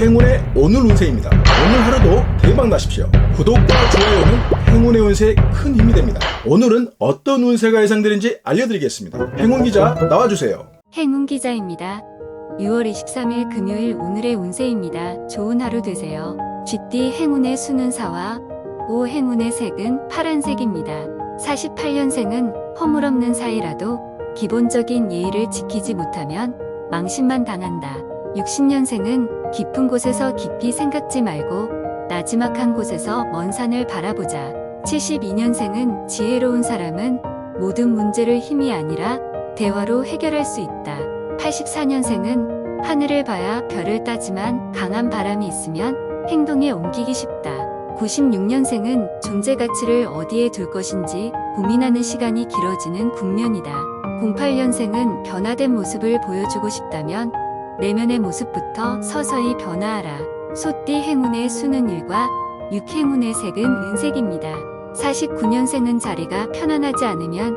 행운의 오늘 운세입니다. 오늘 하루도 대박 나십시오. 구독과 좋아요는 행운의 운세에 큰 힘이 됩니다. 오늘은 어떤 운세가 예상되는지 알려드리겠습니다. 행운기자 나와주세요. 행운기자입니다. 6월 23일 금요일 오늘의 운세입니다. 좋은 하루 되세요. 쥐띠 행운의 수는 4와 5 행운의 색은 파란색입니다. 48년생은 허물없는 사이라도 기본적인 예의를 지키지 못하면 망신만 당한다. 60년생은 깊은 곳에서 깊이 생각지 말고 나지막한 곳에서 먼 산을 바라보자. 72년생은 지혜로운 사람은 모든 문제를 힘이 아니라 대화로 해결할 수 있다. 84년생은 하늘을 봐야 별을 따지만 강한 바람이 있으면 행동에 옮기기 쉽다. 96년생은 존재 가치를 어디에 둘 것인지 고민하는 시간이 길어지는 국면이다. 08년생은 변화된 모습을 보여주고 싶다면 내면의 모습부터 서서히 변화하라. 소띠 행운의 수는 1과 6 행운의 색은 은색입니다. 49년생은 자리가 편안하지 않으면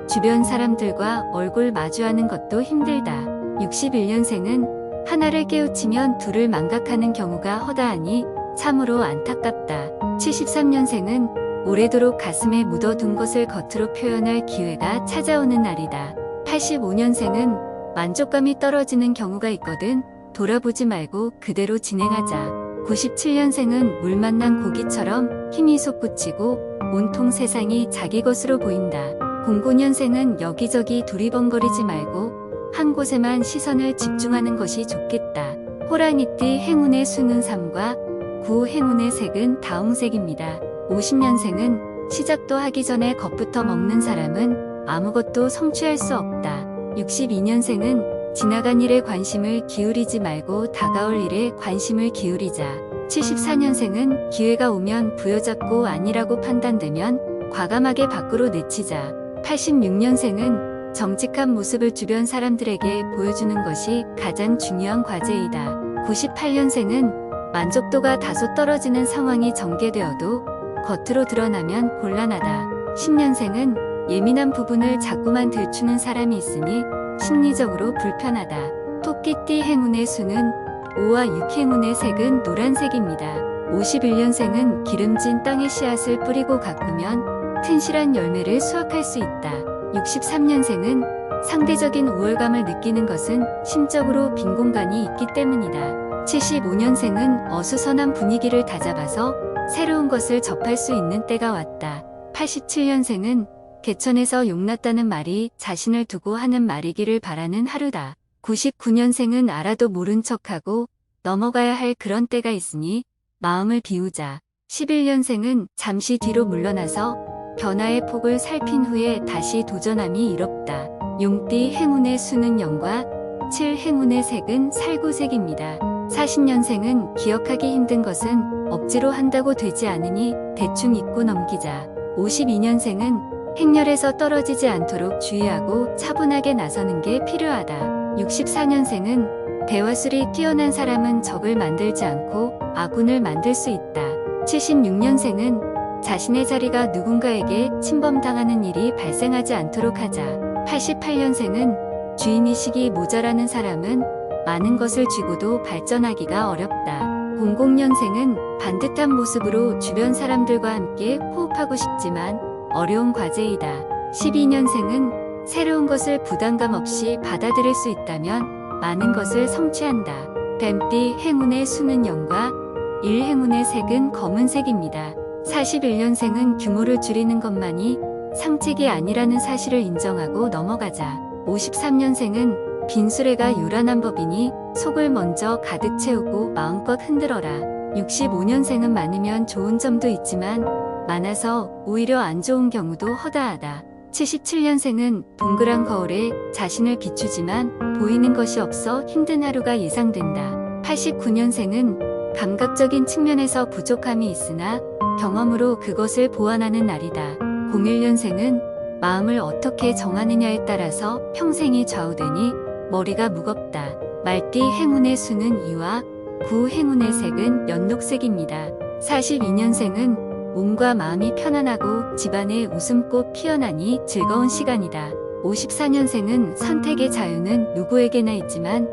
주변 사람들과 얼굴 마주하는 것도 힘들다. 61년생은 하나를 깨우치면 둘을 망각하는 경우가 허다하니 참으로 안타깝다. 73년생은 오래도록 가슴에 묻어둔 것을 겉으로 표현할 기회가 찾아오는 날이다. 85년생은 만족감이 떨어지는 경우가 있거든 돌아보지 말고 그대로 진행하자. 97년생은 물 만난 고기처럼 힘이 솟구치고 온통 세상이 자기 것으로 보인다. 09년생은 여기저기 두리번거리지 말고 한 곳에만 시선을 집중하는 것이 좋겠다. 호랑이띠 행운의 수는 3과 9 행운의 색은 다홍색입니다. 50년생은 시작도 하기 전에 겁부터 먹는 사람은 아무것도 성취할 수 없다. 62년생은 지나간 일에 관심을 기울이지 말고 다가올 일에 관심을 기울이자. 74년생은 기회가 오면 부여잡고 아니라고 판단되면 과감하게 밖으로 내치자. 86년생은 정직한 모습을 주변 사람들에게 보여주는 것이 가장 중요한 과제이다. 98년생은 만족도가 다소 떨어지는 상황이 전개되어도 겉으로 드러나면 곤란하다. 10년생은 예민한 부분을 자꾸만 들추는 사람이 있으니 심리적으로 불편하다. 토끼띠 행운의 수는 5와 6 행운의 색은 노란색입니다. 51년생은 기름진 땅에 씨앗을 뿌리고 가꾸면 튼실한 열매를 수확할 수 있다. 63년생은 상대적인 우월감을 느끼는 것은 심적으로 빈 공간이 있기 때문이다. 75년생은 어수선한 분위기를 다잡아서 새로운 것을 접할 수 있는 때가 왔다. 87년생은 개천에서 용났다는 말이 자신을 두고 하는 말이기를 바라는 하루다. 99년생은 알아도 모른 척하고 넘어가야 할 그런 때가 있으니 마음을 비우자. 11년생은 잠시 뒤로 물러나서 변화의 폭을 살핀 후에 다시 도전함이 이롭다. 용띠 행운의 수는 0과 7 행운의 색은 살구색입니다. 40년생은 기억하기 힘든 것은 억지로 한다고 되지 않으니 대충 잊고 넘기자. 52년생은 행렬에서 떨어지지 않도록 주의하고 차분하게 나서는 게 필요하다. 64년생은 대화술이 뛰어난 사람은 적을 만들지 않고 아군을 만들 수 있다. 76년생은 자신의 자리가 누군가에게 침범당하는 일이 발생하지 않도록 하자. 88년생은 주인의식이 모자라는 사람은 많은 것을 쥐고도 발전하기가 어렵다. 00년생은 반듯한 모습으로 주변 사람들과 함께 호흡하고 싶지만 어려운 과제이다. 12년생은 새로운 것을 부담감 없이 받아들일 수 있다면 많은 것을 성취한다. 뱀띠 행운의 수는 0과 1 행운의 색은 검은색입니다. 41년생은 규모를 줄이는 것만이 상책이 아니라는 사실을 인정하고 넘어가자. 53년생은 빈수레가 요란한 법이니 속을 먼저 가득 채우고 마음껏 흔들어라. 65년생은 많으면 좋은 점도 있지만 많아서 오히려 안 좋은 경우도 허다하다. 77년생은 동그란 거울에 자신을 비추지만 보이는 것이 없어 힘든 하루가 예상된다. 89년생은 감각적인 측면에서 부족함이 있으나 경험으로 그것을 보완하는 날이다. 01년생은 마음을 어떻게 정하느냐에 따라서 평생이 좌우되니 머리가 무겁다. 말띠 행운의 수는 2와 9 행운의 색은 연녹색입니다. 42년생은 몸과 마음이 편안하고 집안에 웃음꽃 피어나니 즐거운 시간이다. 54년생은 선택의 자유는 누구에게나 있지만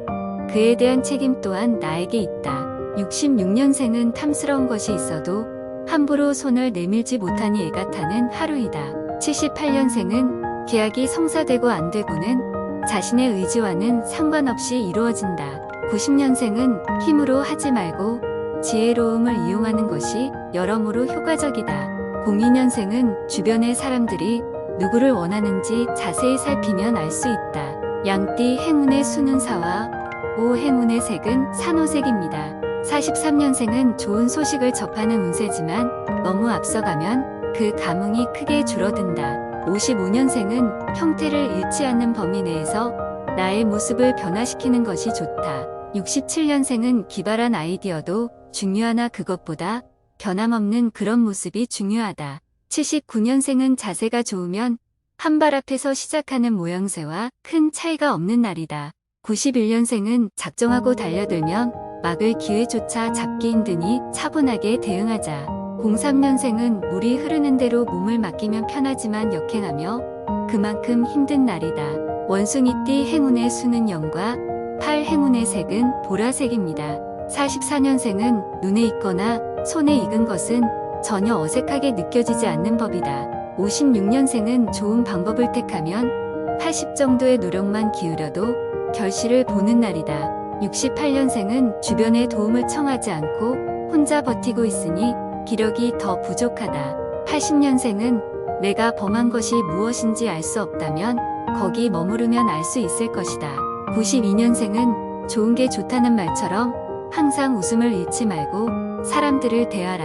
그에 대한 책임 또한 나에게 있다. 66년생은 탐스러운 것이 있어도 함부로 손을 내밀지 못하니 애가 타는 하루이다. 78년생은 계약이 성사되고 안 되고는 자신의 의지와는 상관없이 이루어진다. 90년생은 힘으로 하지 말고 지혜로움을 이용하는 것이 여러모로 효과적이다. 02년생은 주변의 사람들이 누구를 원하는지 자세히 살피면 알 수 있다. 양띠 행운의 수는 사와 5 행운의 색은 산호색입니다. 43년생은 좋은 소식을 접하는 운세지만 너무 앞서가면 그 감흥이 크게 줄어든다. 55년생은 형태를 잃지 않는 범위 내에서 나의 모습을 변화시키는 것이 좋다. 67년생은 기발한 아이디어도 중요하나 그것보다 변함없는 그런 모습이 중요하다. 79년생은 자세가 좋으면 한 발 앞에서 시작하는 모양새와 큰 차이가 없는 날이다. 91년생은 작정하고 달려들면 막을 기회조차 잡기 힘드니 차분하게 대응하자. 03년생은 물이 흐르는 대로 몸을 맡기면 편하지만 역행하며 그만큼 힘든 날이다. 원숭이띠 행운의 수는 0과 8 행운의 색은 보라색입니다. 44년생은 눈에 익거나 손에 익은 것은 전혀 어색하게 느껴지지 않는 법이다. 56년생은 좋은 방법을 택하면 80 정도의 노력만 기울여도 결실을 보는 날이다. 68년생은 주변의 도움을 청하지 않고 혼자 버티고 있으니 기력이 더 부족하다. 80년생은 내가 범한 것이 무엇인지 알 수 없다면 거기 머무르면 알 수 있을 것이다. 92년생은 좋은 게 좋다는 말처럼 항상 웃음을 잃지 말고 사람들을 대하라.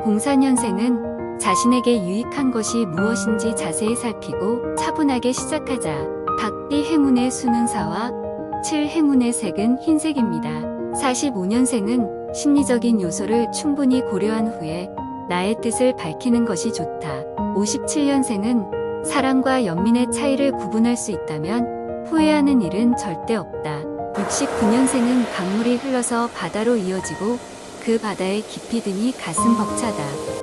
04년생은 자신에게 유익한 것이 무엇인지 자세히 살피고 차분하게 시작하자. 닭띠 행운의 수는 4와 7 행운의 색은 흰색입니다. 45년생은 심리적인 요소를 충분히 고려한 후에 나의 뜻을 밝히는 것이 좋다. 57년생은 사랑과 연민의 차이를 구분할 수 있다면 후회하는 일은 절대 없다. 69년생은 강물이 흘러서 바다로 이어지고 그 바다에 깊이 드니 가슴 벅차다.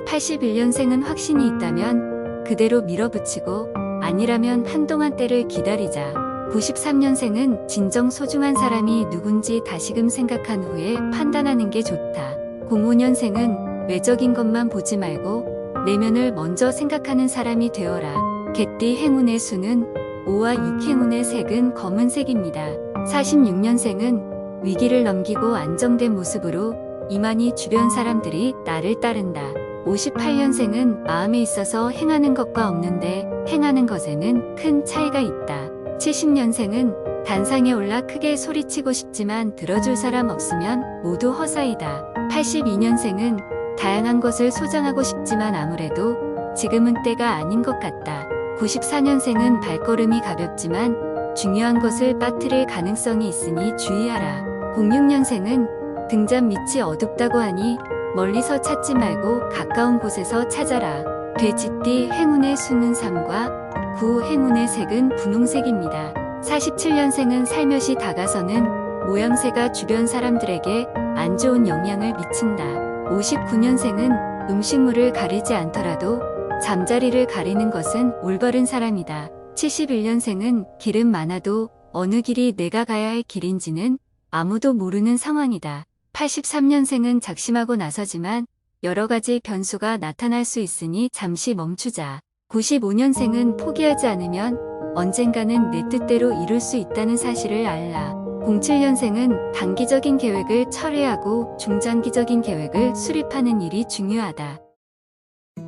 81년생은 확신이 있다면 그대로 밀어붙이고 아니라면 한동안 때를 기다리자. 93년생은 진정 소중한 사람이 누군지 다시금 생각한 후에 판단하는 게 좋다. 05년생은 외적인 것만 보지 말고 내면을 먼저 생각하는 사람이 되어라. 개띠 행운의 수는 5와 6 행운의 색은 검은색입니다. 46년생은 위기를 넘기고 안정된 모습으로 이만희 주변 사람들이 나를 따른다. 58년생은 마음에 있어서 행하는 것과 없는데 행하는 것에는 큰 차이가 있다. 70년생은 단상에 올라 크게 소리치고 싶지만 들어줄 사람 없으면 모두 허사이다. 82년생은 다양한 것을 소장하고 싶지만 아무래도 지금은 때가 아닌 것 같다. 94년생은 발걸음이 가볍지만 중요한 것을 빠뜨릴 가능성이 있으니 주의하라. 06년생은 등잔 밑이 어둡다고 하니 멀리서 찾지 말고 가까운 곳에서 찾아라. 돼지띠 행운의 수는 3과 9 행운의 색은 분홍색입니다. 47년생은 살며시 다가서는 모양새가 주변 사람들에게 안 좋은 영향을 미친다. 59년생은 음식물을 가리지 않더라도 잠자리를 가리는 것은 올바른 사람이다. 71년생은 길은 많아도 어느 길이 내가 가야 할 길인지는 아무도 모르는 상황이다. 83년생은 작심하고 나서지만 여러 가지 변수가 나타날 수 있으니 잠시 멈추자. 95년생은 포기하지 않으면 언젠가는 내 뜻대로 이룰 수 있다는 사실을 알라. 07년생은 단기적인 계획을 철회하고 중장기적인 계획을 수립하는 일이 중요하다.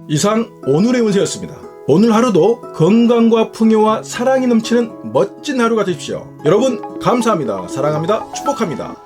이상 오늘의 운세였습니다. 오늘 하루도 건강과 풍요와 사랑이 넘치는 멋진 하루가 되십시오. 여러분 감사합니다. 사랑합니다. 축복합니다.